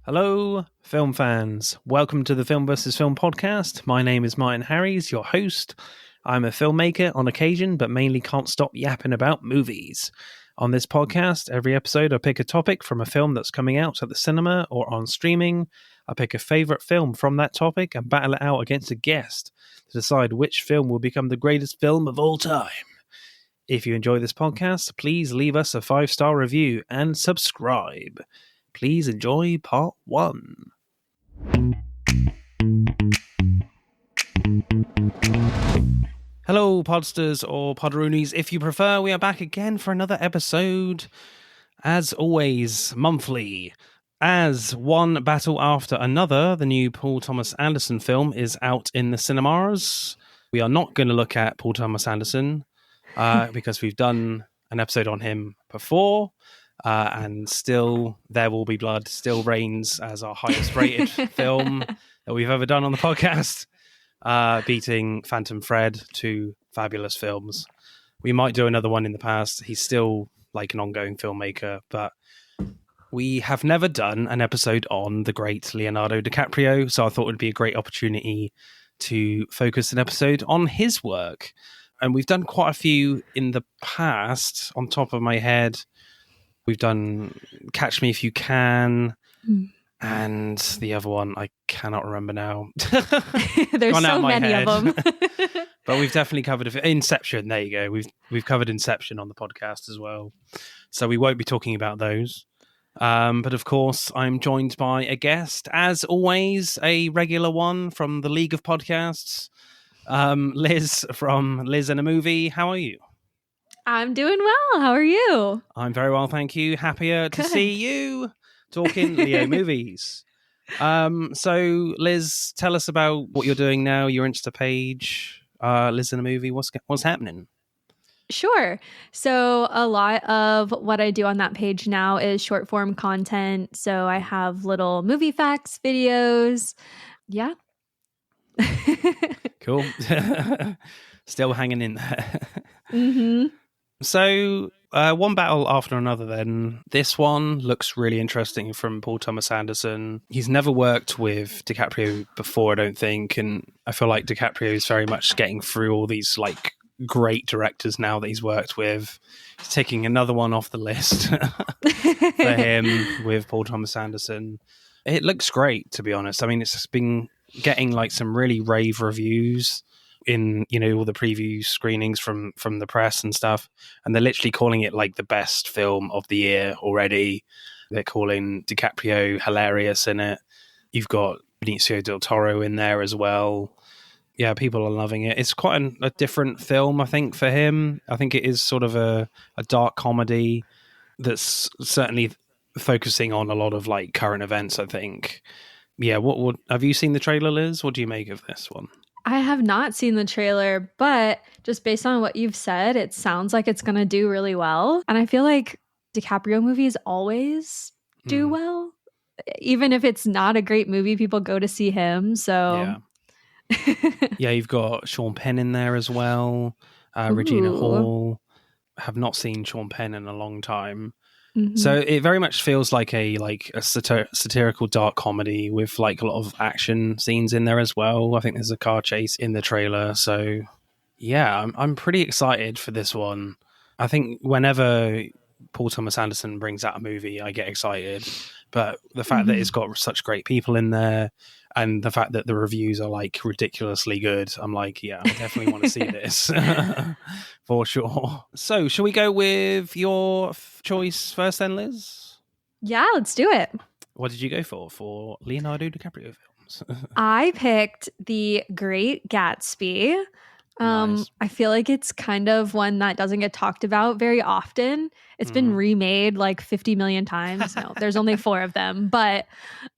Hello, film fans. Welcome to the Film vs. Film podcast. My name is Martin Harries, your host. I'm a filmmaker on occasion, but mainly can't stop yapping about movies. On this podcast, every episode I pick a topic from a film that's coming out at the cinema or on streaming. I pick a favourite film from that topic and battle it out against a guest to decide which film will become the greatest film of all time. If you enjoy this podcast, please leave us a 5-star review and subscribe. Please enjoy part 1. Hello, podsters or podroonies, if you prefer. We are back again for another episode. As always, monthly. As one battle after another, the new Paul Thomas Anderson film is out in the cinemas. We are not going to look at Paul Thomas Anderson because we've done an episode on him before. And still, There Will Be Blood still reigns as our highest rated film that we've ever done on the podcast, beating Phantom Thread, 2 fabulous films. We might do another one in the past. He's still like an ongoing filmmaker, but we have never done an episode on the great Leonardo DiCaprio, so I thought it would be a great opportunity to focus an episode on his work. And we've done quite a few in the past. On top of my head, we've done Catch Me If You Can, and the other one I cannot remember now. There's so many of them. But we've definitely covered Inception. There you go. We've covered Inception on the podcast as well. So we won't be talking about those. But of course, I'm joined by a guest, as always, a regular one from the League of Podcasts, Liz from Liz and a Movie. How are you? I'm doing well. How are you? I'm very well, thank you. Happier to see you talking Leo movies. So, Liz, tell us about what you're doing now, your Insta page, Liz in a Movie. What's happening? Sure. So a lot of what I do on that page now is short form content. So I have little movie facts videos. Yeah. Cool. Still hanging in there. Mm-hmm. So, one battle after another then. This one looks really interesting from Paul Thomas Anderson. He's never worked with DiCaprio before, I don't think, and I feel like DiCaprio is very much getting through all these like great directors now that he's worked with. He's taking another one off the list for him with Paul Thomas Anderson. It looks great, to be honest. I mean, it's been getting like some really rave reviews in, you know, all the preview screenings from the press and stuff, and they're literally calling it like the best film of the year already. They're calling DiCaprio hilarious in it. You've got Benicio del Toro in there as well. Yeah, people are loving it. It's quite a different film, I think, for him. I think it is sort of a dark comedy that's certainly focusing on a lot of like current events, I think. Yeah, what have you seen the trailer, Liz? What do you make of this one? I have not seen the trailer, but just based on what you've said, it sounds like it's going to do really well. And I feel like DiCaprio movies always do well. Even if it's not a great movie, people go to see him. So yeah, you've got Sean Penn in there as well. Regina Hall. Have not seen Sean Penn in a long time. Mm-hmm. So it very much feels like a satirical dark comedy with like a lot of action scenes in there as well. I think there's a car chase in the trailer. So yeah, I'm pretty excited for this one. I think whenever Paul Thomas Anderson brings out a movie, I get excited. But the fact that it's got such great people in there, and the fact that the reviews are like ridiculously good, I'm like, yeah, I definitely want to see this for sure. So, shall we go with your choice first then, Liz? Yeah, let's do it. What did you go for Leonardo DiCaprio films? I picked The Great Gatsby. Nice. I feel like it's kind of one that doesn't get talked about very often. It's been remade like 50 million times. No, there's only 4 of them, but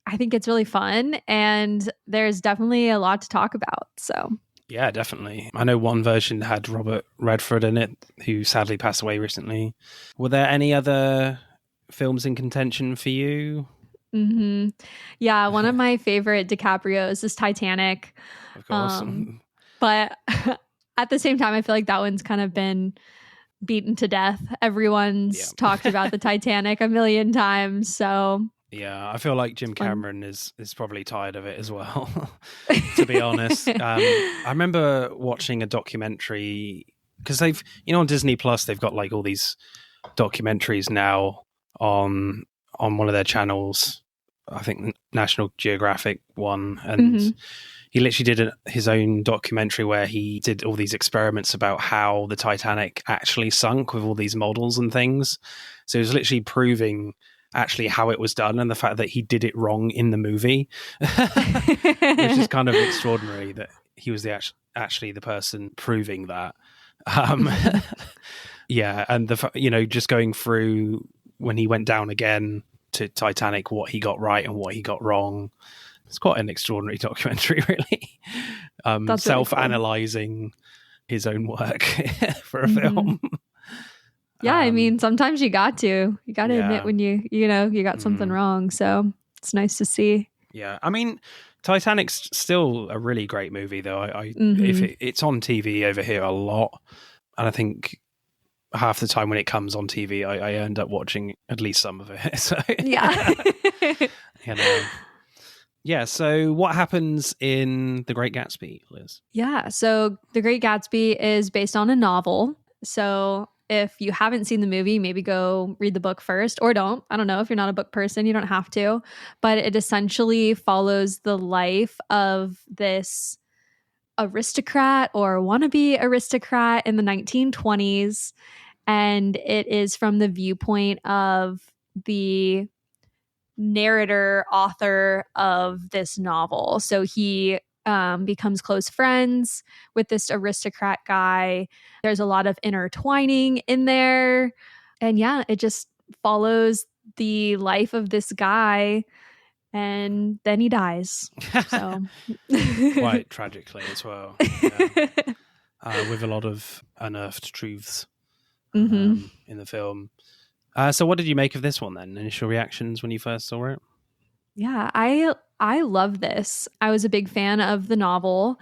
I think it's really fun and there's definitely a lot to talk about. So yeah, definitely. I know one version had Robert Redford in it, who sadly passed away recently. Were there any other films in contention for you? Mm-hmm. Yeah, one of my favorite DiCaprios is Titanic. Of course. But at the same time, I feel like that one's kind of been beaten to death. Everyone's talked about the Titanic a million times. So Yeah, I feel like Jim It's fun. Cameron is probably tired of it as well, to be honest. I remember watching a documentary because they've, on Disney Plus, they've got like all these documentaries now on one of their channels. I think National Geographic one, and Mhm. he literally did his own documentary where he did all these experiments about how the Titanic actually sunk with all these models and things. So he was literally proving actually how it was done and the fact that he did it wrong in the movie, which is kind of extraordinary that he was actually the person proving that. Mhm. Yeah, and just going through when he went down again to Titanic, what he got right and what he got wrong. It's quite an extraordinary documentary, really. That's really cool. Self-analyzing his own work for a Mhm. film. Yeah, I mean, sometimes you got to. You got to admit Yeah. when you got something Mm, wrong. So it's nice to see. yeah. I mean, Titanic's still a really great movie, though. If Hmm. it's on TV over here a lot, and I think half the time when it comes on TV, I end up watching at least some of it. So, Yeah. you know. Yeah, so what happens in The Great Gatsby, Liz? Yeah. So The Great Gatsby is based on a novel. So if you haven't seen the movie, maybe go read the book first or don't. I don't know. If you're not a book person, you don't have to. But it essentially follows the life of this aristocrat or wannabe aristocrat in the 1920s. And it is from the viewpoint of the narrator author of this novel. So he becomes close friends with this aristocrat guy. There's a lot of intertwining in there. And yeah, it just follows the life of this guy and then he dies. So Quite tragically as well. Yeah. With a lot of unearthed truths hmm in the film. So what did you make of this one then? Initial reactions when you first saw it? Yeah, I love this. I was a big fan of the novel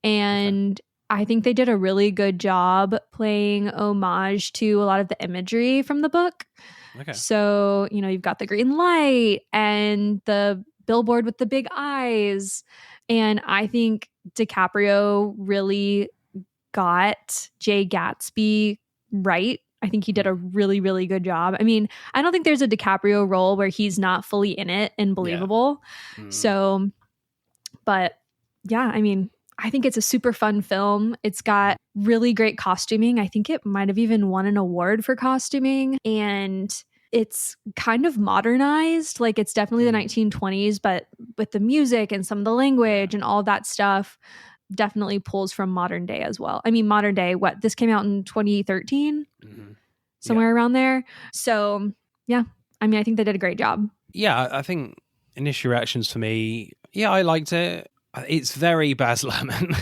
Okay. and I think they did a really good job playing homage to a lot of the imagery from the book. Okay. So, you've got the green light and the billboard with the big eyes. And I think DiCaprio really got Jay Gatsby right. I think he did a really, really good job. I mean, I don't think there's a DiCaprio role where he's not fully in it and Yeah. believable. Mm. So, but yeah, I mean, I think it's a super fun film. It's got really great costuming. I think it might have even won an award for costuming. And it's kind of modernized. Like it's definitely the 1920s, but with the music and some of the language and all that stuff, definitely pulls from modern day as well. I mean, modern day, what? This came out in 2013, Mm-hmm. Yeah. somewhere around there. So, yeah, I mean, I think they did a great job. Yeah, I think initial reactions for me, yeah, I liked it. It's very Baz Luhrmann.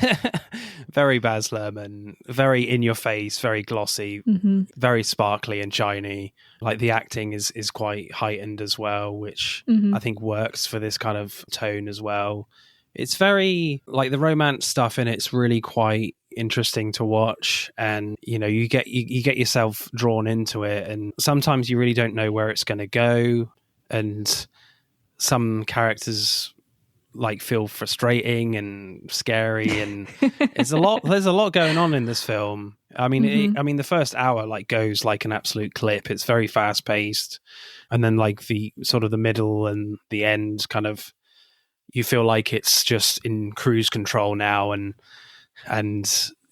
Very Baz Luhrmann, very in your face, very glossy, Mm-hmm. very sparkly and shiny. Like the acting is quite heightened as well, which Mm-hmm. I think works for this kind of tone as well. It's very like the romance stuff in it's really quite interesting to watch, and you get yourself drawn into it, and sometimes you really don't know where it's going to go, and some characters like feel frustrating and scary, and there's a lot going on in this film. I mean, Mm-hmm. the first hour like goes like an absolute clip. It's very fast paced, and then like the sort of the middle and the end kind of you feel like it's just in cruise control now, and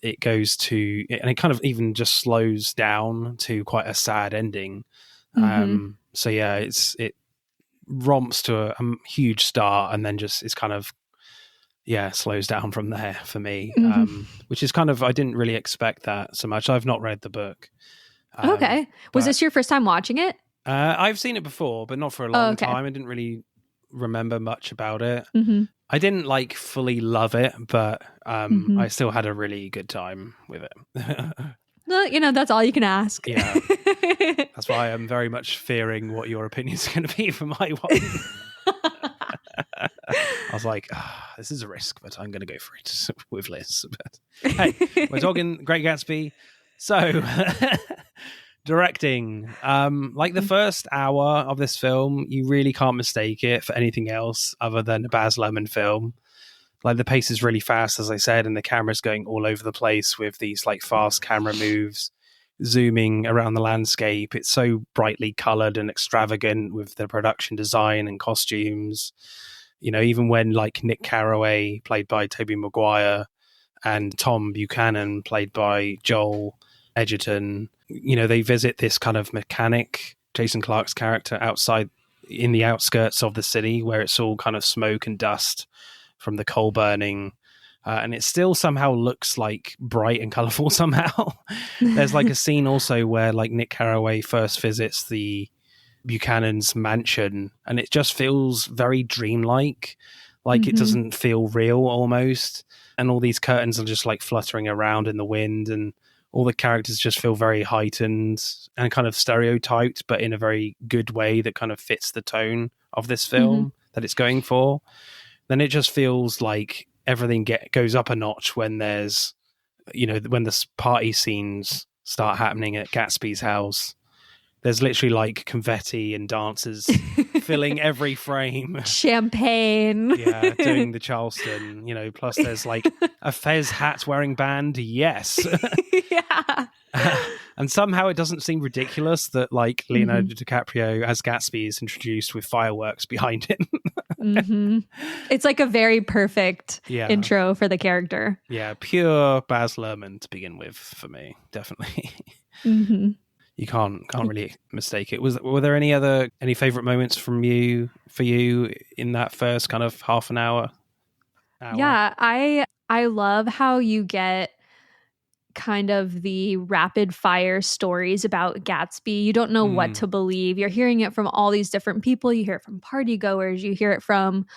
it goes to and it kind of even just slows down to quite a sad ending. Mm-hmm. So yeah, it romps to a huge start and then just is kind of slows down from there for me, Mm-hmm. which is kind of I didn't really expect that so much. I've not read the book, Okay. Was but this your first time watching it? I've seen it before, but not for a Oh, long okay. time. I didn't really remember much about it. Mm-hmm. I didn't like fully love it, but Mm-hmm. I still had a really good time with it. Well, that's all you can ask. Yeah, that's why I'm very much fearing what your opinion's going to be for my one. I was like, this is a risk, but I'm going to go for it with Liz. But hey, we're talking Great Gatsby. So Directing. Like the first hour of this film, you really can't mistake it for anything else other than a Baz Luhrmann film. Like the pace is really fast, as I said, and the camera's going all over the place with these like fast camera moves, zooming around the landscape. It's so brightly colored and extravagant with the production design and costumes. You know, even when like Nick Carraway, played by Tobey Maguire, and Tom Buchanan, played by Joel Edgerton, you know, they visit this kind of mechanic, Jason Clarke's character, outside in the outskirts of the city where it's all kind of smoke and dust from the coal burning. And it still somehow looks like bright and colorful somehow. There's like a scene also where like Nick Carraway first visits the Buchanan's mansion and it just feels very dreamlike. Like it doesn't feel real almost. And all these curtains are just like fluttering around in the wind, and all the characters just feel very heightened and kind of stereotyped, but in a very good way that kind of fits the tone of this film that it's going for. Then it just feels like everything goes up a notch when there's, you know, when the party scenes start happening at Gatsby's house. There's literally like confetti and dancers filling every frame. Champagne. Yeah, doing the Charleston, you know, plus there's like a Fez hat wearing band. Yes. Yeah. And somehow it doesn't seem ridiculous that like Leonardo DiCaprio as Gatsby is introduced with fireworks behind him. It's like a very perfect intro for the character. Yeah, pure Baz Luhrmann to begin with for me, definitely. You can't really mistake it. Were there any favorite moments for you in that first kind of half an hour? Yeah, I love how you get kind of the rapid fire stories about Gatsby. You don't know what to believe. You're hearing it from all these different people. You hear it from party goers. You hear it from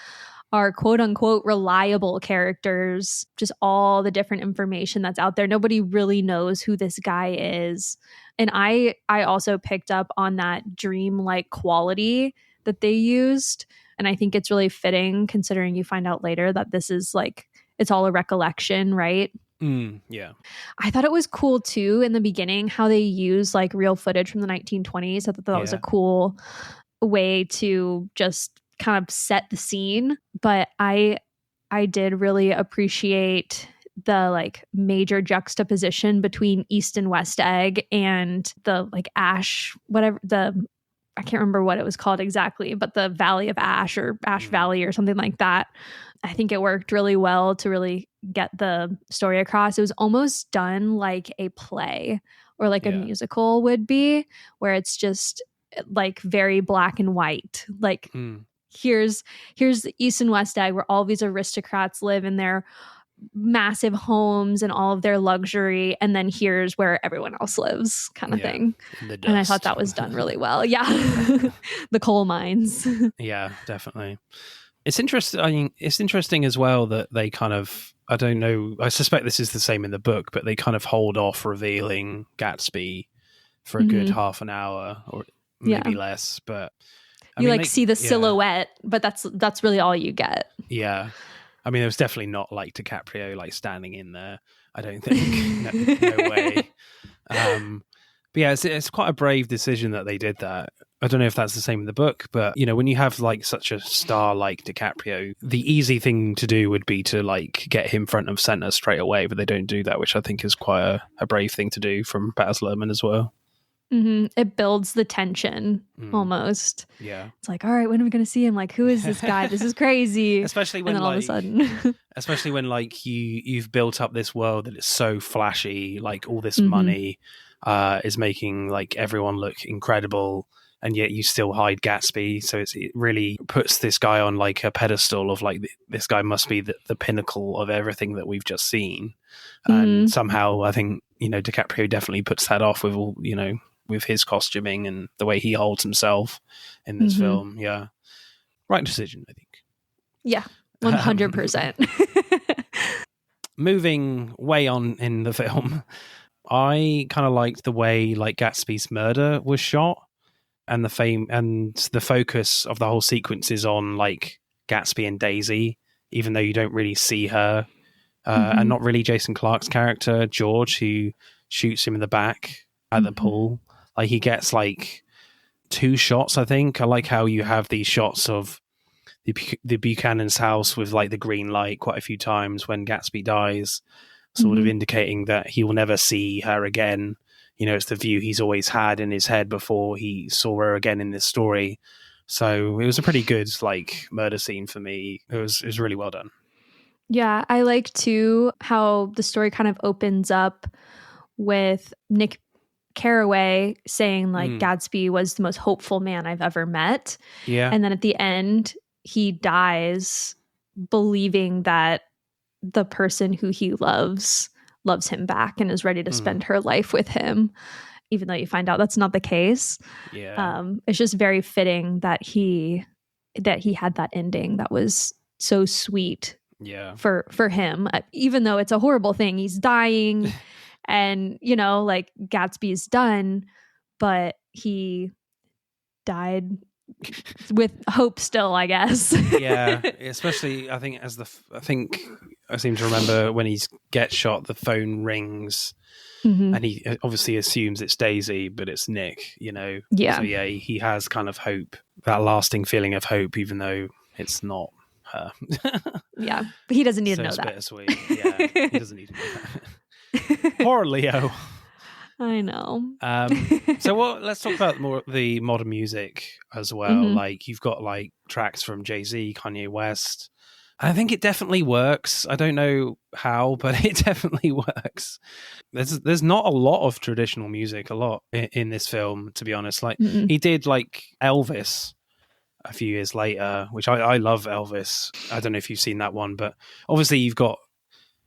our quote unquote reliable characters, just all the different information that's out there. Nobody really knows who this guy is. And I also picked up on that dream-like quality that they used. And I think it's really fitting considering you find out later that this is like, it's all a recollection, right? Yeah. I thought it was cool too in the beginning how they use like real footage from the 1920s. I thought that was a cool way to just kind of set the scene. But I did really appreciate the like major juxtaposition between East and West Egg and the like Ash, whatever I can't remember what it was called exactly, but the Valley of Ash or Ash Valley or something like that. I think it worked really well to really get the story across. It was almost done like a play or like a musical would be, where it's just like very black and white. Like here's the East and West Egg where all these aristocrats live in their massive homes and all of their luxury, and then here's where everyone else lives kind of thing. And I thought that was done really well. The coal mines. Yeah, definitely. It's interesting as well that they kind of, I don't know, I suspect this is the same in the book, but they kind of hold off revealing Gatsby for a good half an hour or maybe less, but I mean, see the silhouette, but that's really all you get. Yeah. I mean, it was definitely not like DiCaprio like standing in there. I don't think. No way. But yeah, it's quite a brave decision that they did that. I don't know if that's the same in the book, but you know, when you have like such a star like DiCaprio, the easy thing to do would be to like get him front of center straight away, but they don't do that, which I think is quite a brave thing to do from Baz Luhrmann as well. It builds the tension almost. Yeah. It's like, all right, when are we going to see him? Like, who is this guy? This is crazy. Especially when and then all of a sudden. Especially when like you've built up this world that is so flashy, like all this money is making like everyone look incredible, and yet you still hide Gatsby. So it really puts this guy on like a pedestal of like, this guy must be the pinnacle of everything that we've just seen. And somehow I think, you know, DiCaprio definitely puts that off with all, you know, with his costuming and the way he holds himself in this film. Yeah. Right decision, I think. Yeah, 100%. Moving way on in the film, I kind of liked the way like Gatsby's murder was shot, and the fame and the focus of the whole sequence is on like Gatsby and Daisy, even though you don't really see her, and not really Jason Clarke's character, George, who shoots him in the back at the pool. Like he gets like 2 shots, I think. I like how you have these shots of the Buchanan's house with like the green light quite a few times when Gatsby dies, sort of indicating that he will never see her again. You know, it's the view he's always had in his head before he saw her again in this story. So it was a pretty good like murder scene for me. It was really well done. Yeah, I like too how the story kind of opens up with Nick Carraway saying like Gatsby was the most hopeful man I've ever met. Yeah. And then at the end, he dies believing that the person who he loves him back and is ready to spend her life with him, even though you find out that's not the case. Yeah. It's just very fitting that he had that ending that was so sweet. Yeah. For him, even though it's a horrible thing, he's dying and you know, like Gatsby's done, but he died with hope still, I guess. Yeah, especially I think I seem to remember when he gets shot, the phone rings, and he obviously assumes it's Daisy, but it's Nick. You know, yeah. So yeah, he has kind of hope, that lasting feeling of hope, even though it's not her. Yeah, but he doesn't need so to know it's that. Bittersweet. Yeah, he doesn't need to know that. Poor Leo. I know. So let's talk about more the modern music as well. Like you've got like tracks from Jay-Z, Kanye West. I think it definitely works. I don't know how, but it definitely works. There's not a lot of traditional music, in this film, to be honest. Like he did like Elvis a few years later, which I love Elvis. I don't know if you've seen that one, but obviously you've got,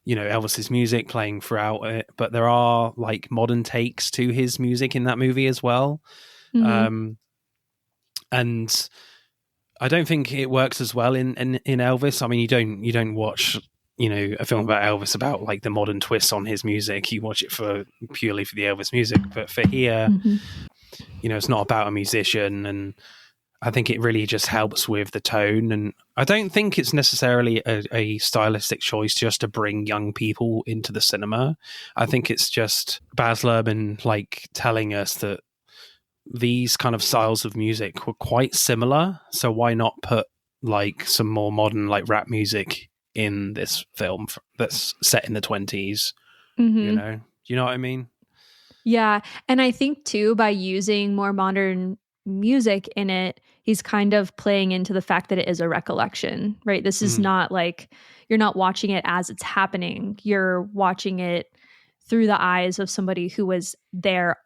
you know, Elvis's music playing throughout it, but there are like modern takes to his music in that movie as well. And I don't think it works as well in Elvis. I mean, you don't watch, you know, a film about Elvis about like the modern twists on his music. You watch it purely for the Elvis music. But for here, you know, it's not about a musician, and I think it really just helps with the tone. And I don't think it's necessarily a stylistic choice just to bring young people into the cinema. I think it's just Baz Luhrmann like telling us that these kind of styles of music were quite similar. So why not put like some more modern like rap music in this film that's set in the 20s? You know? Do you know what I mean? Yeah. And I think too, by using more modern music in it, he's kind of playing into the fact that it is a recollection, right? This is not like, you're not watching it as it's happening. You're watching it through the eyes of somebody who was there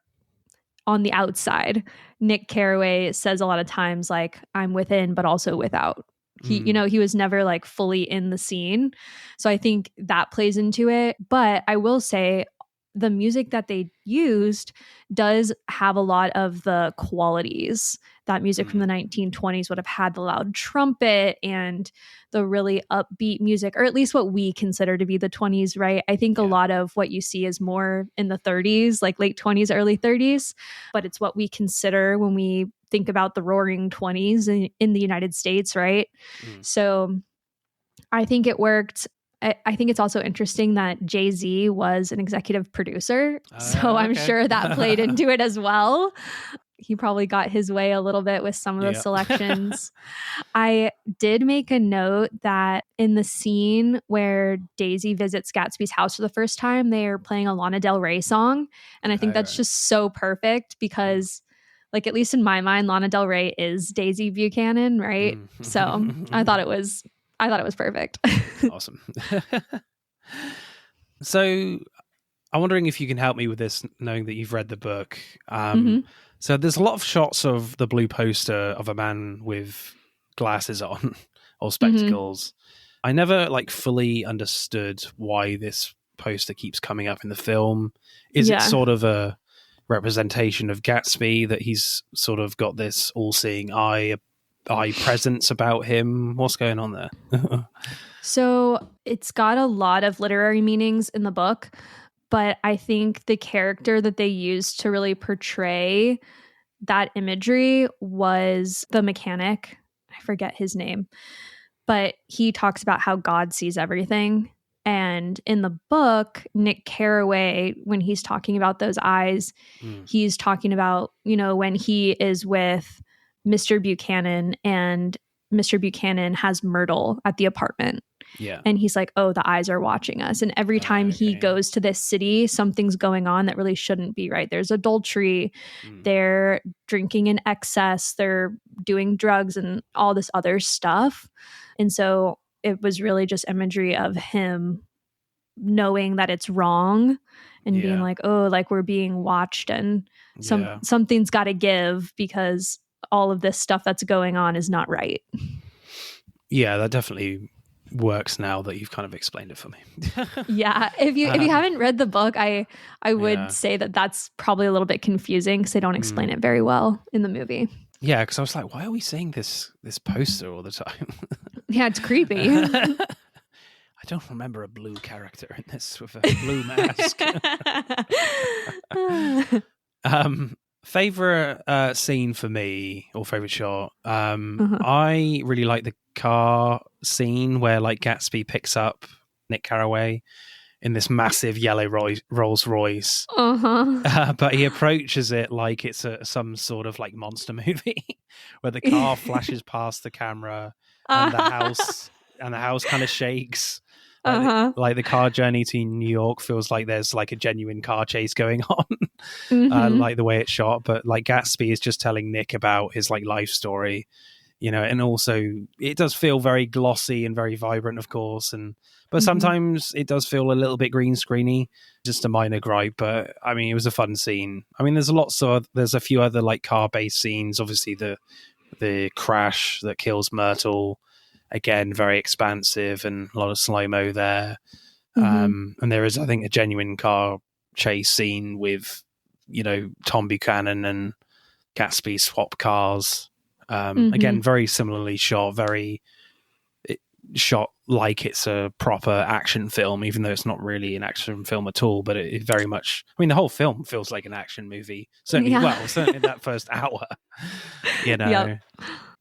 on the outside. Nick Carraway says a lot of times like, I'm within but also without. He, you know, he was never like fully in the scene. So I think that plays into it. But I will say the music that they used does have a lot of the qualities that music from the 1920s would have had, the loud trumpet and the really upbeat music, or at least what we consider to be the 20s, right? I think a lot of what you see is more in the 30s, like late 20s, early 30s, but it's what we consider when we think about the roaring 20s in the United States, right? So I think it worked. I think it's also interesting that Jay-Z was an executive producer. So I'm sure that played into it as well. He probably got his way a little bit with some of the selections. I did make a note that in the scene where Daisy visits Gatsby's house for the first time, they're playing a Lana Del Rey song. And I think that's just so perfect because, like, at least in my mind, Lana Del Rey is Daisy Buchanan, right? So I thought it was perfect. Awesome. So I'm wondering if you can help me with this, knowing that you've read the book. So there's a lot of shots of the blue poster of a man with glasses on or spectacles. I never like fully understood why this poster keeps coming up in the film. Is it sort of a representation of Gatsby, that he's sort of got this all-seeing eye presence about him? What's going on there? So it's got a lot of literary meanings in the book, but I think the character that they used to really portray that imagery was the mechanic. I forget his name, but he talks about how God sees everything. And in the book, Nick Carraway, when he's talking about those eyes, he's talking about, when he is with Mr. Buchanan and Mr. Buchanan has Myrtle at the apartment. Yeah. And he's like, oh, the eyes are watching us. And every time he goes to this city, something's going on that really shouldn't be, right? There's adultery. They're drinking in excess. They're doing drugs and all this other stuff. And so it was really just imagery of him knowing that it's wrong and being like, oh, like we're being watched and something's got to give because all of this stuff that's going on is not right. Yeah, that definitely works now that you've kind of explained it for me. Yeah. If you haven't read the book, I would say that that's probably a little bit confusing because they don't explain it very well in the movie. Yeah, because I was like, why are we seeing this poster all the time? Yeah, it's creepy. I don't remember a blue character in this with a blue mask. Favorite scene for me, or favorite shot? I really like the car scene where like Gatsby picks up Nick Carraway in this massive yellow Rolls Royce, but he approaches it like it's some sort of like monster movie, where the car flashes past the camera and the house kind of shakes. Like the car journey to New York feels like there's like a genuine car chase going on, like the way it's shot. But like Gatsby is just telling Nick about his like life story, and also it does feel very glossy and very vibrant, of course. But sometimes it does feel a little bit green screeny, just a minor gripe. But I mean, it was a fun scene. I mean, there's a few other like car based scenes. Obviously, the crash that kills Myrtle. Again, very expansive and a lot of slow-mo there. And there is, I think, a genuine car chase scene with, Tom Buchanan and Gatsby swap cars. Again, very similarly shot, shot like it's a proper action film, even though it's not really an action film at all. But it very much, I mean, the whole film feels like an action movie. Certainly that first hour, Yep.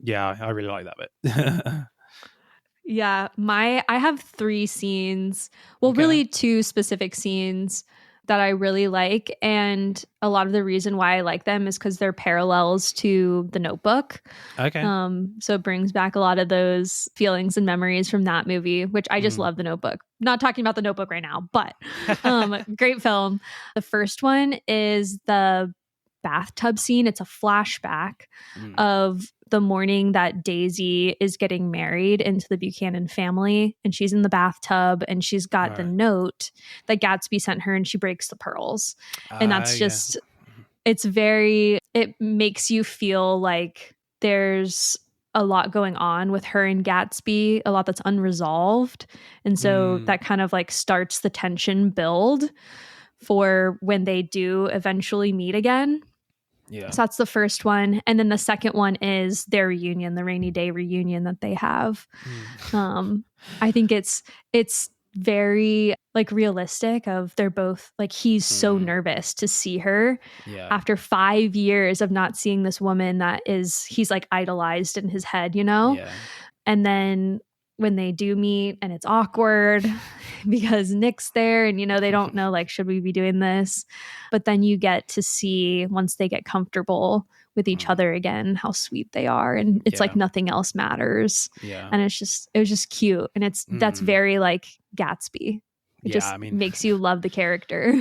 Yeah, I really like that bit. Yeah, I have 3 scenes. Well, really 2 specific scenes that I really like. And a lot of the reason why I like them is because they're parallels to The Notebook. Okay. So it brings back a lot of those feelings and memories from that movie, which I just love The Notebook. Not talking about The Notebook right now, but great film. The first one is the bathtub scene. It's a flashback of the morning that Daisy is getting married into the Buchanan family, and she's in the bathtub and she's got the note that Gatsby sent her and she breaks the pearls. And that's just, it makes you feel like there's a lot going on with her and Gatsby, a lot that's unresolved. And so that kind of like starts the tension build for when they do eventually meet again. Yeah. So that's the first one. And then the second one is their reunion, the rainy day reunion that they have. I think it's very like realistic of they're both like, he's so nervous to see her after 5 years of not seeing this woman that he's like idolized in his head, And then when they do meet and it's awkward because Nick's there and, they don't know, like, should we be doing this? But then you get to see once they get comfortable with each other again, how sweet they are. And it's like nothing else matters. Yeah. And it was just cute. And that's very like Gatsby. It just makes you love the character.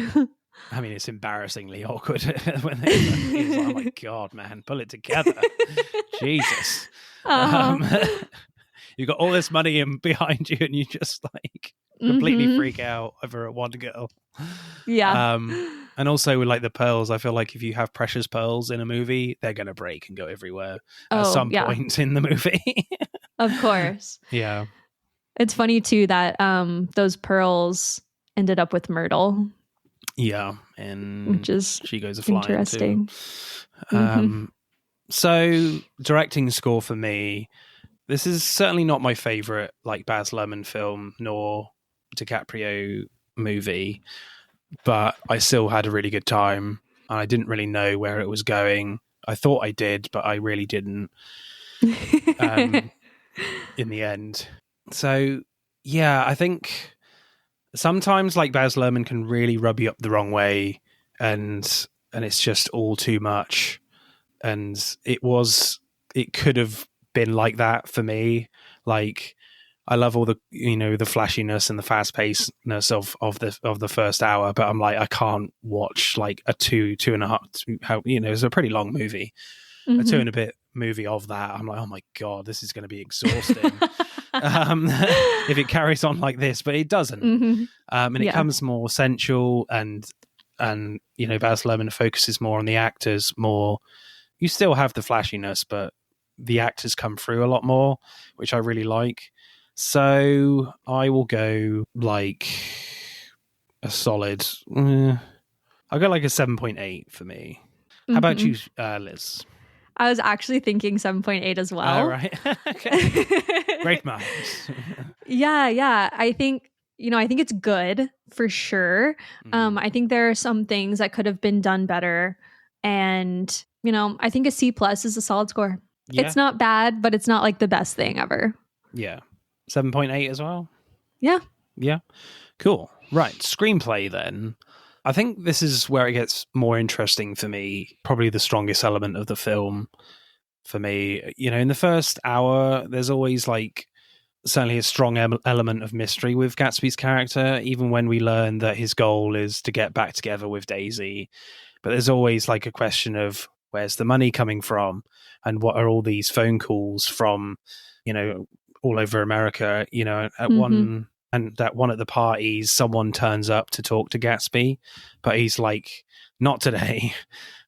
I mean, it's embarrassingly awkward when he's like, oh my God, man, pull it together. Jesus. You got all this money in behind you and you just like completely freak out over a one girl. Yeah. And also with like the pearls, I feel like if you have precious pearls in a movie, they're going to break and go everywhere at some point in the movie. Of course. Yeah. It's funny too that those pearls ended up with Myrtle. Yeah. And which is she goes a flying interesting. Too. So directing score for me, this is certainly not my favorite like Baz Luhrmann film nor DiCaprio movie, but I still had a really good time and I didn't really know where it was going. I thought I did, but I really didn't in the end. So yeah, I think sometimes like Baz Luhrmann can really rub you up the wrong way, and it's just all too much. And it could have been like that for me. Like, I love all the the flashiness and the fast pacedness of the first hour, but I'm like, I can't watch like a two and a half. It's a pretty long movie, a two Mhm. and a bit movie of that. I'm like, oh my god, this is going to be exhausting. If it carries on like this, but it doesn't. Mhm. And it Yeah. comes more sensual, and Baz Luhrmann focuses more on the actors more. You still have the flashiness, but the actors come through a lot more, which I really like. So I will go like a solid. I'll go like a 7.8 for me. How about Mhm. you, Liz? I was actually thinking 7.8 as well. Right. Okay. Great minds. Yeah. I think it's good for sure. Mhm. I think there are some things that could have been done better. And, I think a C plus is a solid score. Yeah. It's not bad, but it's not like the best thing ever. Yeah. 7.8 as well. Yeah. Yeah. Cool. Right. Screenplay then. I think this is where it gets more interesting for me. Probably the strongest element of the film for me. In the first hour, there's always like certainly a strong element of mystery with Gatsby's character, even when we learn that his goal is to get back together with Daisy. But there's always like a question of where's the money coming from, and what are all these phone calls from, you know, all over America. At Mm-hmm. one and at one at the parties, someone turns up to talk to Gatsby, but he's like, not today.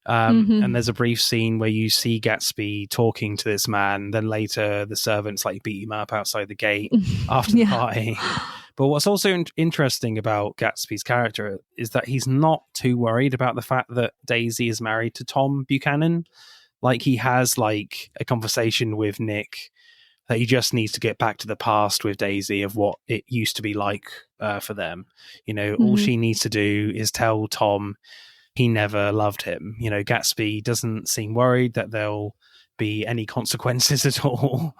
And Mm-hmm. there's a brief scene where you see Gatsby talking to this man. Then later, the servants like beat him up outside the gate after the Yeah. party. But what's also interesting about Gatsby's character is that he's not too worried about the fact that Daisy is married to Tom Buchanan. Like, he has like a conversation with Nick that he just needs to get back to the past with Daisy of what it used to be like for them. All Mm-hmm. she needs to do is tell Tom he never loved him. Gatsby doesn't seem worried that there'll be any consequences at all.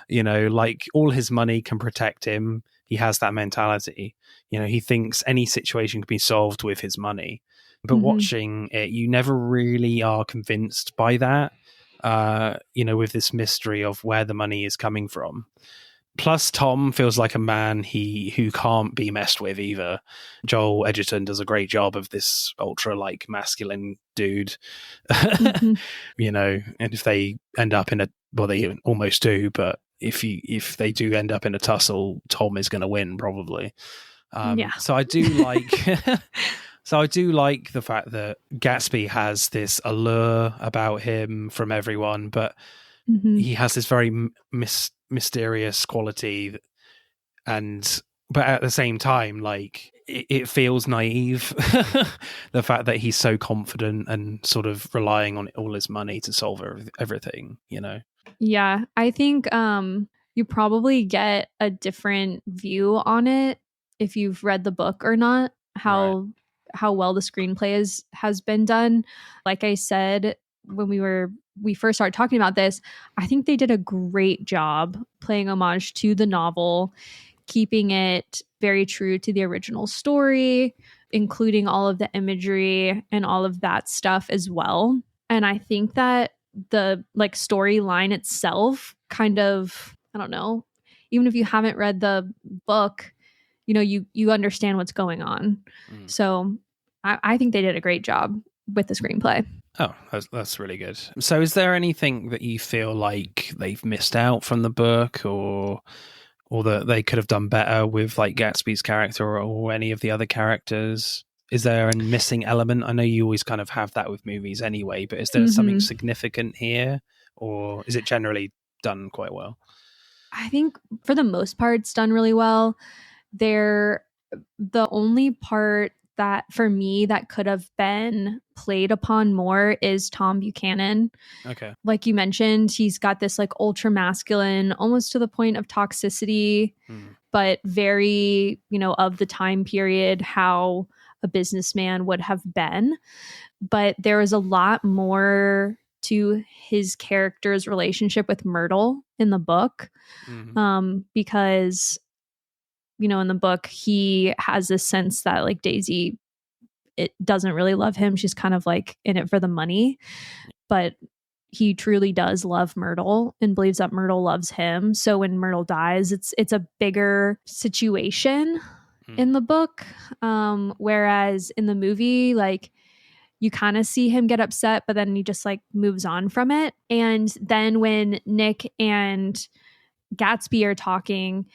Like, all his money can protect him. He has that mentality. He thinks any situation can be solved with his money. But Mm-hmm. watching it, you never really are convinced by that. With this mystery of where the money is coming from. Plus, Tom feels like a man who can't be messed with either. Joel Edgerton does a great job of this ultra like masculine dude. Mm-hmm. And if they end up in they almost do, but if they do end up in a tussle, Tom is going to win probably. Yeah. So I do like. So I do like the fact that Gatsby has this allure about him from everyone, but Mm-hmm. he has this very mysterious quality, but at the same time, like it feels naive. The fact that he's so confident and sort of relying on all his money to solve everything. Yeah, I think you probably get a different view on it if you've read the book or not. Right. How well the screenplay has been done. Like I said when we first started talking about this, I think they did a great job playing homage to the novel, keeping it very true to the original story, including all of the imagery and all of that stuff as well. And I think that the like storyline itself kind of, I don't know, even if you haven't read the book, you understand what's going on. Mm. So I think they did a great job with the screenplay. Oh, that's really good. So is there anything that you feel like they've missed out from the book, or that they could have done better with like Gatsby's character or any of the other characters? Is there a missing element? I know you always kind of have that with movies anyway, but is there something Mm-hmm. significant here, or is it generally done quite well? I think for the most part, it's done really well. They're the only part that for me that could have been played upon more is Tom Buchanan. Okay. Like you mentioned, he's got this like ultra masculine, almost to the point of toxicity, but very, of the time period, how a businessman would have been. But there is a lot more to his character's relationship with Myrtle in the book, Mm-hmm. because in the book, he has this sense that like Daisy, it doesn't really love him. She's kind of like in it for the money, but he truly does love Myrtle and believes that Myrtle loves him. So when Myrtle dies, it's a bigger situation in the book. Whereas in the movie, like you kind of see him get upset, but then he just like moves on from it. And then when Nick and Gatsby are talking,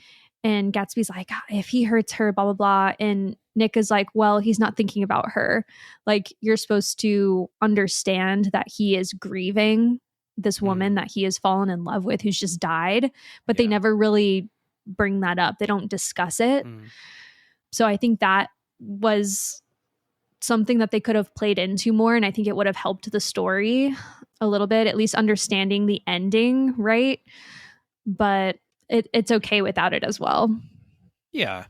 and Gatsby's like, if he hurts her, blah, blah, blah. And Nick is like, well, he's not thinking about her. Like, you're supposed to understand that he is grieving this woman that he has fallen in love with who's just died. But they never really bring that up. They don't discuss it. So I think that was something that they could have played into more. And I think it would have helped the story a little bit, at least understanding the ending, right? But it's okay without it as well. Yeah.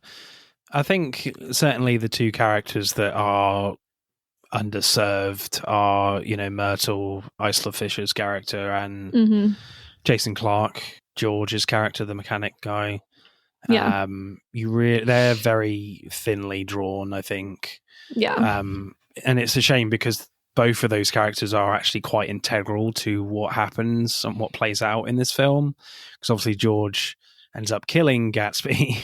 I think certainly the two characters that are underserved are, Myrtle, Isla Fisher's character, and Jason Clarke, George's character, the mechanic guy. Yeah. They're very thinly drawn, I think. Yeah. And it's a shame because both of those characters are actually quite integral to what happens and what plays out in this film. Because obviously George ends up killing Gatsby.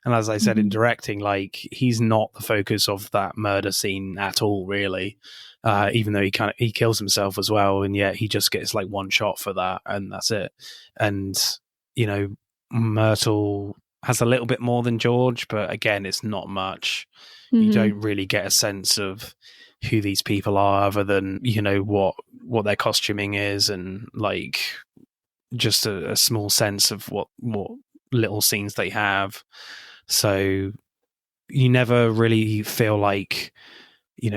And as I said in directing, like, he's not the focus of that murder scene at all, really. Even though he kills himself as well, and yet he just gets like one shot for that, and that's it. And Myrtle has a little bit more than George, but again, it's not much. You don't really get a sense of who these people are, other than what their costuming is, and like just a small sense of what little scenes they have. So you never really feel like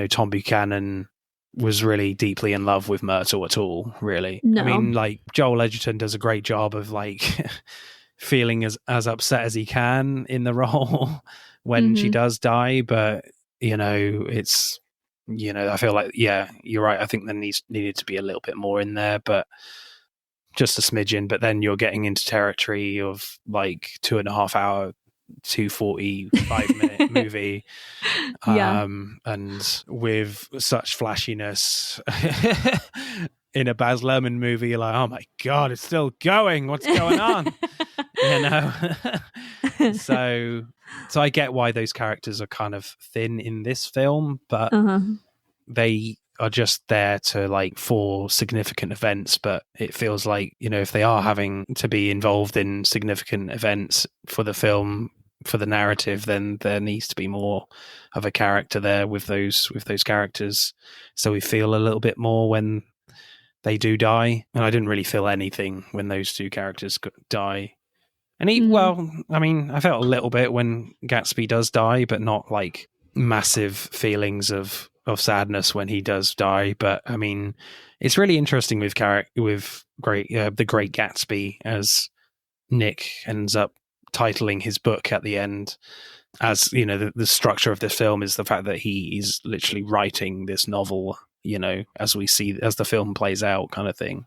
Tom Buchanan was really deeply in love with Myrtle at all, really. No. I mean, like, Joel Edgerton does a great job of like feeling as upset as he can in the role when she does die, but it's I feel like, yeah, you're right. I think there needed to be a little bit more in there, but just a smidgen. But then you're getting into territory of like 2.5 hour 2:45-minute movie, and with such flashiness in a Baz Luhrmann movie, you're like, oh my god, it's still going, what's going on? So I get why those characters are kind of thin in this film, but they are just there to like for significant events. But it feels like if they are having to be involved in significant events for the film, for the narrative, then there needs to be more of a character there with those characters, so we feel a little bit more when they do die. And I didn't really feel anything when those two characters die. And well, I mean, I felt a little bit when Gatsby does die, but not like massive feelings of sadness when he does die. But I mean, it's really interesting with the Great Gatsby, as Nick ends up titling his book at the end. As the structure of this film is the fact that he is literally writing this novel, as we see as the film plays out, kind of thing.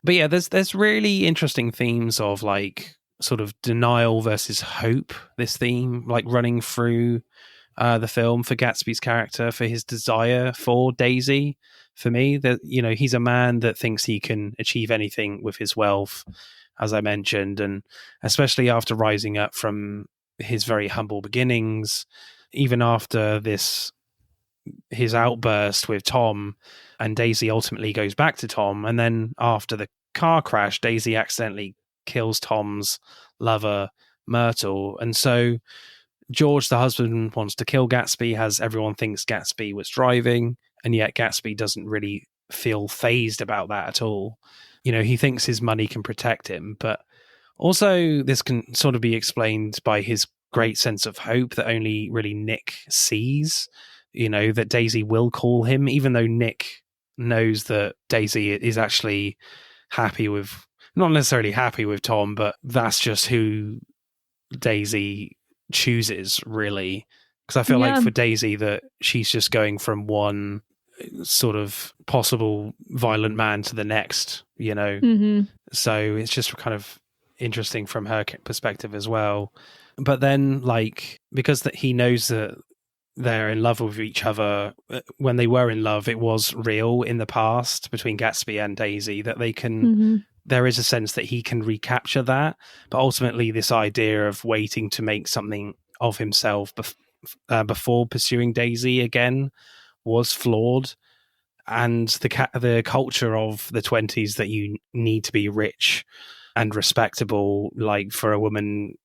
But yeah, there's really interesting themes of like sort of denial versus hope. This theme like running through the film for Gatsby's character, for his desire for Daisy. For me, that he's a man that thinks he can achieve anything with his wealth, as I mentioned, and especially after rising up from his very humble beginnings, even after his outburst with Tom, and Daisy ultimately goes back to Tom, and then after the car crash, Daisy accidentally kills Tom's lover, Myrtle, and so George, the husband, wants to kill Gatsby, as everyone thinks Gatsby was driving, and yet Gatsby doesn't really feel fazed about that at all. He thinks his money can protect him, but also this can sort of be explained by his great sense of hope that only really Nick sees, that Daisy will call him, even though Nick knows that Daisy is actually not necessarily happy with Tom, but that's just who Daisy chooses, really. Because I feel like for Daisy that she's just going from one sort of possible violent man to the next, So it's just kind of interesting from her perspective as well. But then, like, because that he knows that they're in love with each other, when they were in love, it was real in the past between Gatsby and Daisy, that they can. Mm-hmm. There is a sense that he can recapture that, but ultimately, this idea of waiting to make something of himself before pursuing Daisy again was flawed. And the culture of the 20s, that you need to be rich and respectable, like for a woman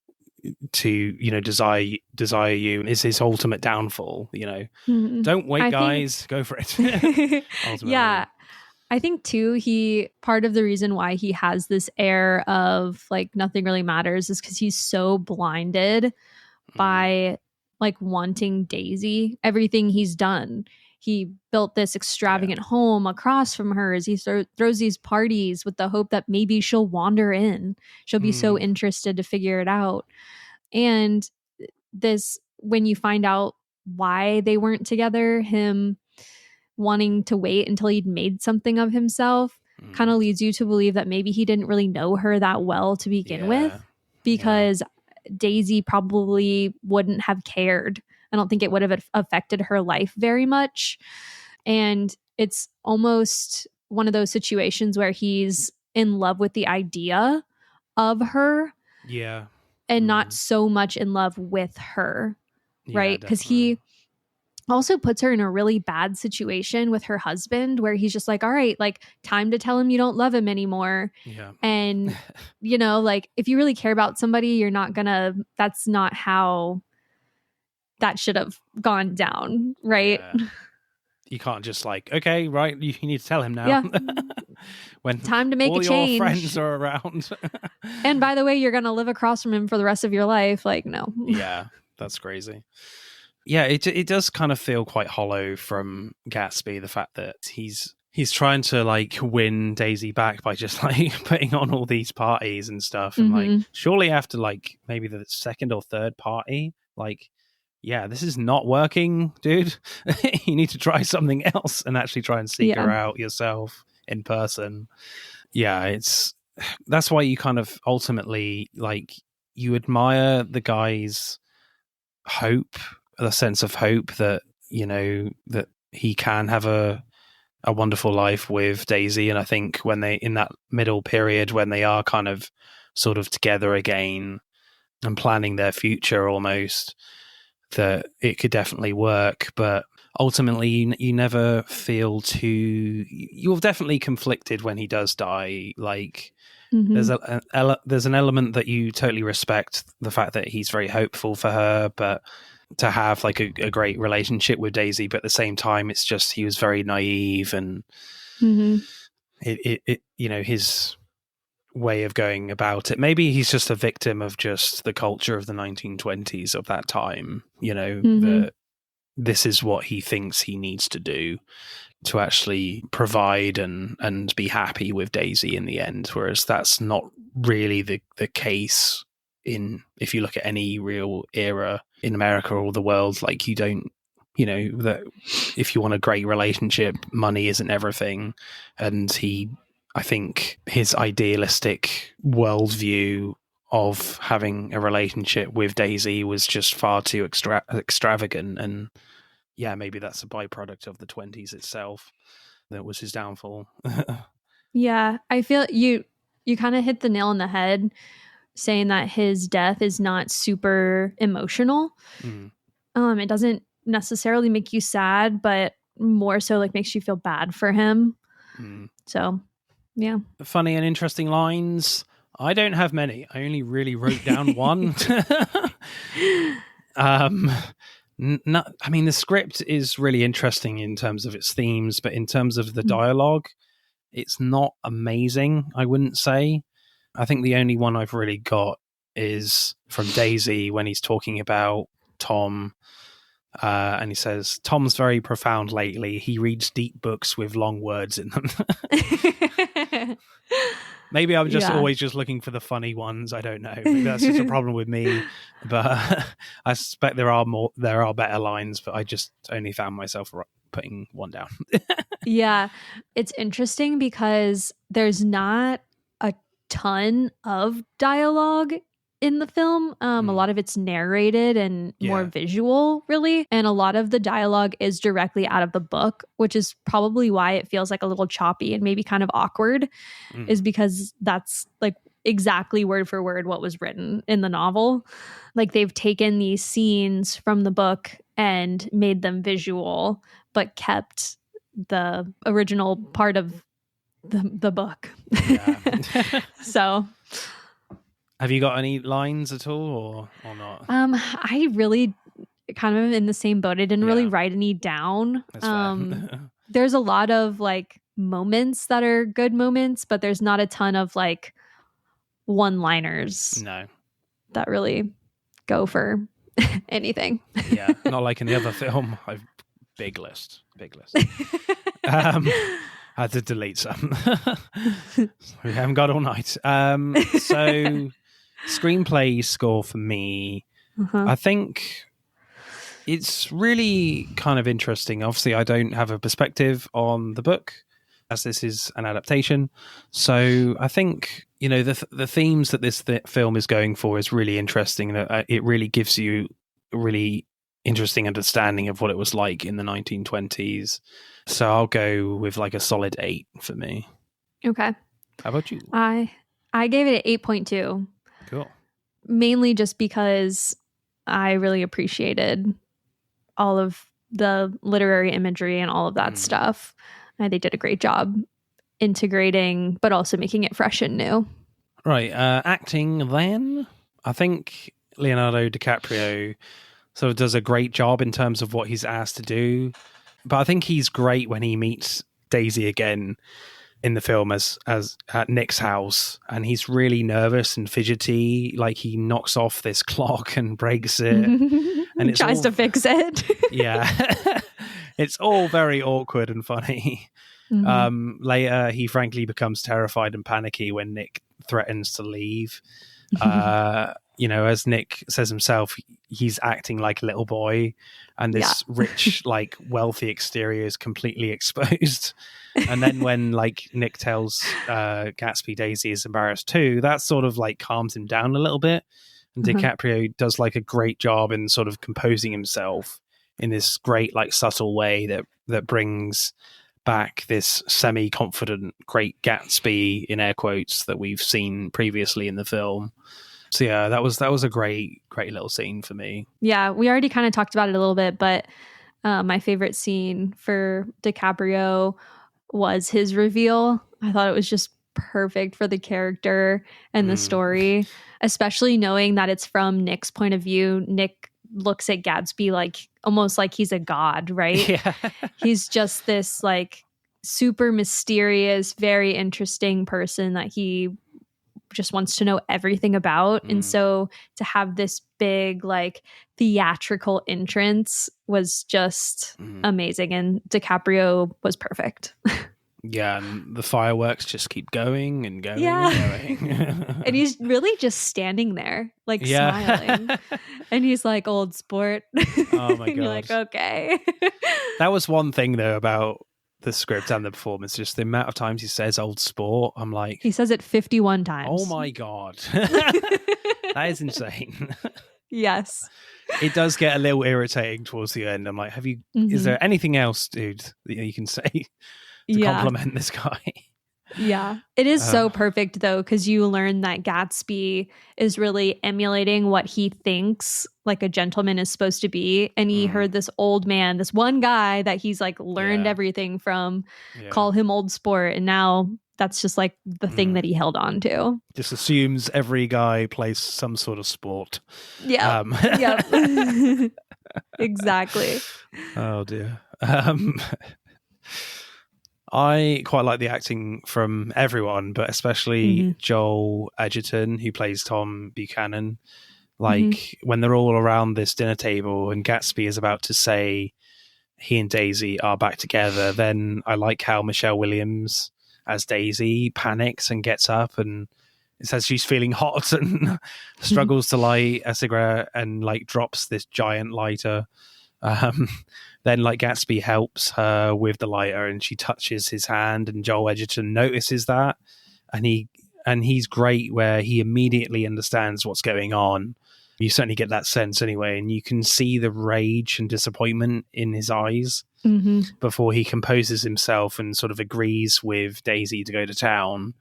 to, you know, desire you, is his ultimate downfall. You know, Mm-hmm. don't wait, I guys, go for it. Ultimately, yeah, I think too, part of the reason why he has this air of like nothing really matters is because he's so blinded by like wanting Daisy. Everything he's done. He built this extravagant home across from hers. He throws these parties with the hope that maybe she'll wander in. She'll be so interested to figure it out. And this, when you find out why they weren't together, him wanting to wait until he'd made something of himself kind of leads you to believe that maybe he didn't really know her that well to begin with, because Daisy probably wouldn't have cared. I don't think it would have affected her life very much. And it's almost one of those situations where he's in love with the idea of her. Yeah. And not so much in love with her. Right? Because Definitely. he also puts her in a really bad situation with her husband, where he's just like, all right, like, time to tell him you don't love him anymore. Yeah. And, you know, like, if you really care about somebody, you're not gonna, that's not how that should have gone down, right? Yeah. You can't just like, okay, right, you need to tell him now. Yeah. When time to make all a your change. friends are around. And by the way, you're gonna live across from him for the rest of your life. Like, no. Yeah, that's crazy. Yeah, it does kind of feel quite hollow from Gatsby, the fact that he's trying to like win Daisy back by just like putting on all these parties and stuff. And like, surely after like maybe the second or third party, like, yeah, this is not working, dude. You need to try something else and actually try and seek her out yourself in person. Yeah, that's why you kind of ultimately, like, you admire the guy's hope, the sense of hope that, you know, that he can have a wonderful life with Daisy. And I think when they, in that middle period when they are kind of sort of together again and planning their future almost, that it could definitely work. But ultimately you never feel too, you're definitely conflicted when he does die. Like, there's an element that you totally respect, the fact that he's very hopeful for her, but to have like a great relationship with Daisy, but at the same time it's just, he was very naive, and it you know, his way of going about it, maybe he's just a victim of just the culture of the 1920s of that time, you know, that this is what he thinks he needs to do to actually provide and be happy with Daisy in the end, whereas that's not really the case in, if you look at any real era in America or the world. Like, you don't, you know, that if you want a great relationship, money isn't everything. And I think his idealistic worldview of having a relationship with Daisy was just far too extravagant. And yeah, maybe that's a byproduct of the 20s itself that was his downfall. Yeah, I feel you kind of hit the nail on the head saying that his death is not super emotional. It doesn't necessarily make you sad, but more so like makes you feel bad for him. So, yeah. Funny and interesting lines. I don't have many. I only really wrote down one. I mean, the script is really interesting in terms of its themes, but in terms of the dialogue, it's not amazing, I wouldn't say. I think the only one I've really got is from Daisy when he's talking about Tom. And he says, Tom's very profound lately. He reads deep books with long words in them. Maybe I'm just always just looking for the funny ones. I don't know. Maybe that's just a problem with me. But I suspect there are better lines, but I just only found myself putting one down. Yeah. It's interesting because there's not a ton of dialogue in the film. A lot of it's narrated and more visual, really. And a lot of the dialogue is directly out of the book, which is probably why it feels like a little choppy and maybe kind of awkward, is because that's like exactly word for word what was written in the novel. Like they've taken these scenes from the book and made them visual, but kept the original part of the book. Yeah. So have you got any lines at all or not? I really kind of in the same boat. I didn't really write any down. That's fair. There's a lot of like moments that are good moments, but there's not a ton of like one-liners that really go for anything. Yeah, not like in the other film. Big list. I had to delete some. We haven't got all night. So screenplay score for me, I think it's really kind of interesting. Obviously, I don't have a perspective on the book, as this is an adaptation. So I think, you know, the themes that this film is going for is really interesting. It really gives you a really interesting understanding of what it was like in the 1920s. So I'll go with like a solid 8 for me. Okay. How about you? I gave it an 8.2. Cool. Mainly just because I really appreciated all of the literary imagery and all of that stuff. They did a great job integrating, but also making it fresh and new. Right. Acting then, I think Leonardo DiCaprio sort of does a great job in terms of what he's asked to do. But I think he's great when he meets Daisy again in the film as at Nick's house, and he's really nervous and fidgety. Like he knocks off this clock and breaks it, and it tries to fix it. Yeah, it's all very awkward and funny. Later, he frankly becomes terrified and panicky when Nick threatens to leave. You know, as Nick says himself, he's acting like a little boy, and this rich, like wealthy exterior is completely exposed. And then when like Nick tells Gatsby Daisy is embarrassed too, that sort of like calms him down a little bit. And DiCaprio does like a great job in sort of composing himself in this great, like subtle way that brings back this semi-confident great Gatsby in air quotes that we've seen previously in the film. So yeah, that was a great little scene for me. Yeah, we already kind of talked about it a little bit, but my favorite scene for DiCaprio was his reveal. I thought it was just perfect for the character and the story, especially knowing that it's from Nick's point of view. Nick looks at Gatsby like almost like he's a god, right? Yeah. He's just this like super mysterious, very interesting person that he just wants to know everything about. And so to have this big like theatrical entrance was just amazing, and DiCaprio was perfect. Yeah, and the fireworks just keep going and going and going. And he's really just standing there like smiling, and he's like, old sport. Oh my god. You're like, okay. That was one thing though about the script and the performance, just the amount of times he says old sport. I'm like, he says it 51 times. Oh my god. That is insane. Yes. It does get a little irritating towards the end. I'm like, is there anything else, dude, that you can say to compliment this guy? Yeah. It is so perfect though, because you learn that Gatsby is really emulating what he thinks like a gentleman is supposed to be. And he heard this old man, this one guy that he's like learned everything from, call him old sport. And now that's just like the thing that he held on to. Just assumes every guy plays some sort of sport. Yeah. Yep. Exactly. Oh dear. I quite like the acting from everyone, but especially Joel Edgerton, who plays Tom Buchanan. Like when they're all around this dinner table and Gatsby is about to say he and Daisy are back together, then I like how Michelle Williams as Daisy panics and gets up and it says she's feeling hot and struggles to light a cigarette and like drops this giant lighter. Then like Gatsby helps her with the lighter and she touches his hand, and Joel Edgerton notices that, and he and he's great where he immediately understands what's going on. You certainly get that sense anyway, and you can see the rage and disappointment in his eyes before he composes himself and sort of agrees with Daisy to go to town.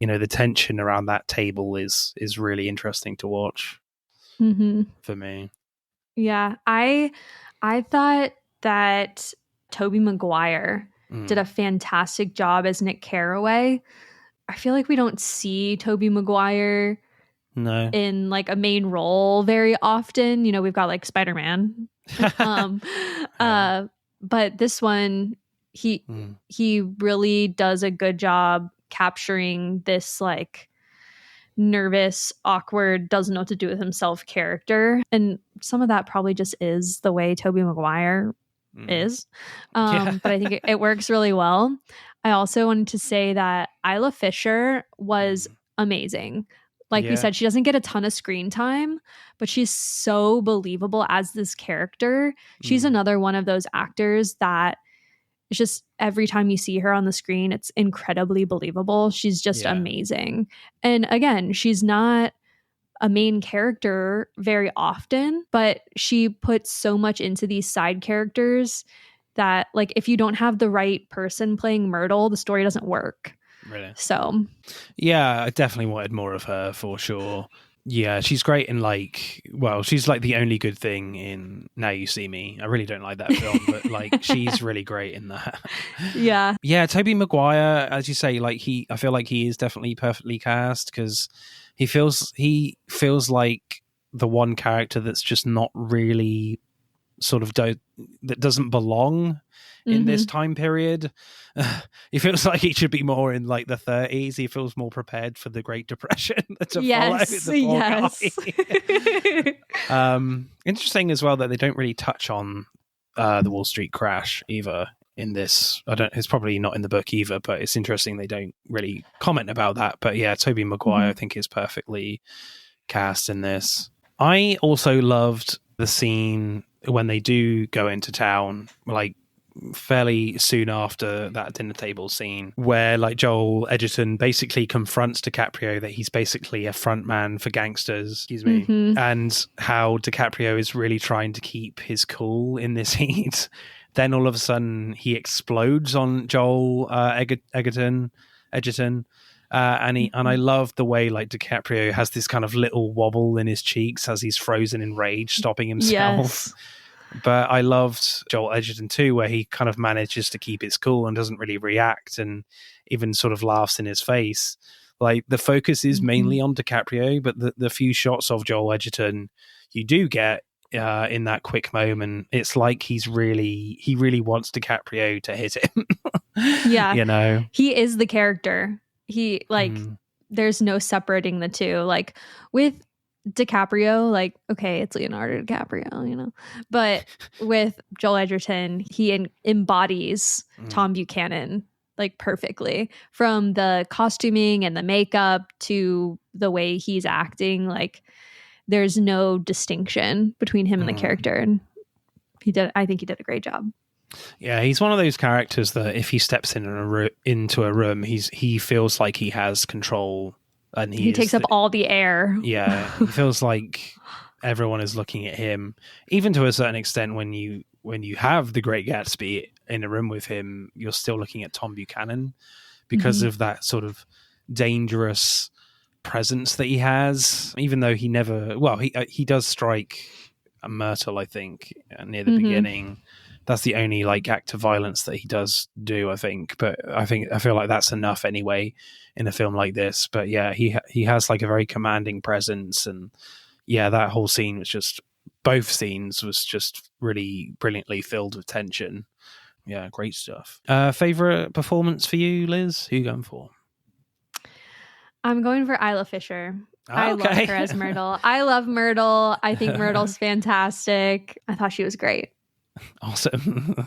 You know, the tension around that table is really interesting to watch for me. Yeah, I thought that Tobey Maguire did a fantastic job as Nick Carraway. I feel like we don't see Tobey Maguire in like a main role very often. You know, we've got like Spider-Man. But this one, he really does a good job capturing this like nervous, awkward, doesn't know what to do with himself character. And some of that probably just is the way Tobey Maguire is. But I think it works really well. I also wanted to say that Isla Fisher was amazing. Like we said, she doesn't get a ton of screen time, but she's so believable as this character. She's another one of those actors that it's just every time you see her on the screen, it's incredibly believable. She's just amazing. And again, she's not a main character very often, but she puts so much into these side characters that, like, if you don't have the right person playing Myrtle, the story doesn't work. Really? So, yeah, I definitely wanted more of her for sure. Yeah, she's great in like, well, she's like the only good thing in Now You See Me. I really don't like that film, but like she's really great in that. Yeah. Yeah, Tobey Maguire, as you say, like I feel like he is definitely perfectly cast because he feels like the one character that's just not really sort of that doesn't belong in this time period. He feels like he should be more in like the 30s. He feels more prepared for the Great Depression to follow the poor guy. Interesting as well that they don't really touch on the Wall Street crash either in this. It's probably not in the book either, but it's interesting they don't really comment about that. But yeah, Tobey Maguire I think is perfectly cast in this. I also loved the scene when they do go into town, like fairly soon after that dinner table scene, where like Joel Edgerton basically confronts DiCaprio that he's basically a front man for gangsters, and how DiCaprio is really trying to keep his cool in this heat. Then all of a sudden he explodes on Joel Edgerton. And I love the way like DiCaprio has this kind of little wobble in his cheeks as he's frozen in rage, stopping himself. But I loved Joel Edgerton too, where he kind of manages to keep his cool and doesn't really react and even sort of laughs in his face. Like the focus is mainly on DiCaprio, but the few shots of Joel Edgerton you do get in that quick moment, it's like he really wants DiCaprio to hit him. Yeah. You know? He is the character. He like there's no separating the two. Like with DiCaprio, like, okay, it's Leonardo DiCaprio, you know, but with Joel Edgerton, he embodies Tom Buchanan like perfectly, from the costuming and the makeup to the way he's acting. Like there's no distinction between him and the character, and I think he did a great job. Yeah, he's one of those characters that if he steps into a room, he feels like he has control. And he takes up all the air. Yeah, he feels like everyone is looking at him, even to a certain extent. When you have the Great Gatsby in a room with him, you're still looking at Tom Buchanan because of that sort of dangerous presence that he has. Even though he never, he does strike a Myrtle, I think, near the beginning. That's the only like act of violence that he does do, I think. But I feel like that's enough anyway in a film like this. But yeah, he has like a very commanding presence, and yeah, that whole scene was just, both scenes was just really brilliantly filled with tension. Yeah, great stuff. Favorite performance for you, Liz? Who you going for? I'm going for Isla Fisher. I love her as Myrtle. I love Myrtle. I think Myrtle's fantastic. I thought she was great. Awesome.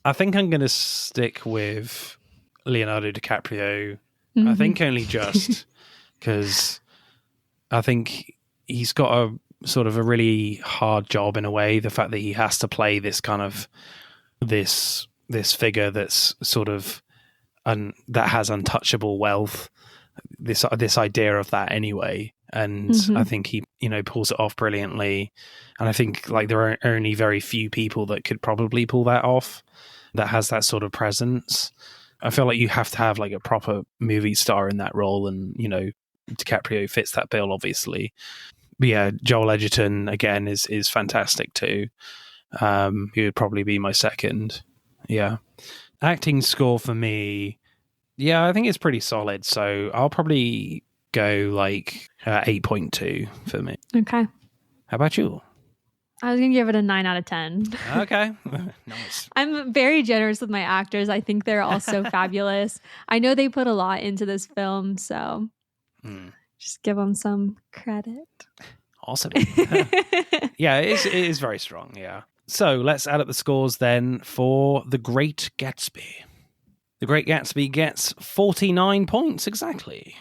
I think I'm going to stick with Leonardo DiCaprio. I think only just because I think he's got a sort of a really hard job in a way. The fact that he has to play this kind of this figure that's sort of that has untouchable wealth, this idea of that anyway. And I think he, pulls it off brilliantly. And I think like there are only very few people that could probably pull that off, that has that sort of presence. I feel like you have to have like a proper movie star in that role, and DiCaprio fits that bill, obviously. But yeah, Joel Edgerton again is fantastic too. He would probably be my second. Yeah, acting score for me. Yeah, I think it's pretty solid. So I'll probably go like 8.2 for me. Okay. How about you? I was going to give it a 9 out of 10. Okay. Nice. I'm very generous with my actors. I think they're all so fabulous. I know they put a lot into this film, so just give them some credit. Awesome. Yeah, it is very strong, yeah. So let's add up the scores then for The Great Gatsby. The Great Gatsby gets 49 points exactly.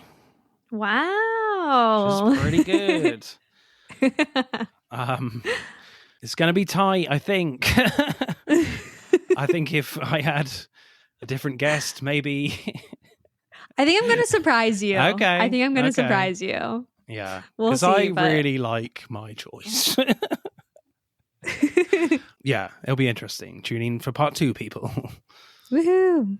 Wow. Which is pretty good. It's going to be tight, I think. I think if I had a different guest, maybe. I think I'm going to surprise you. Okay. I think I'm going to surprise you. Yeah. We'll see. Because I really like my choice. Yeah, it'll be interesting. Tune in for part 2, people. Woohoo.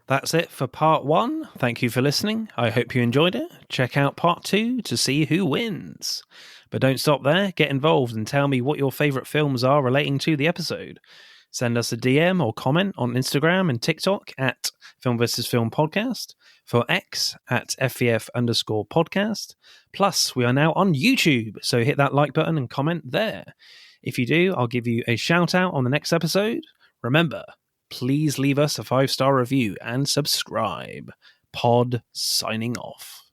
That's it for part 1. Thank you for listening. I hope you enjoyed it. Check out part 2 to see who wins. But don't stop there. Get involved and tell me what your favourite films are relating to the episode. Send us a DM or comment on Instagram and TikTok at Film vs. Film Podcast, for X at FVF_podcast. Plus, we are now on YouTube, so hit that like button and comment there. If you do, I'll give you a shout out on the next episode. Remember, please leave us a 5-star review and subscribe. Pod signing off.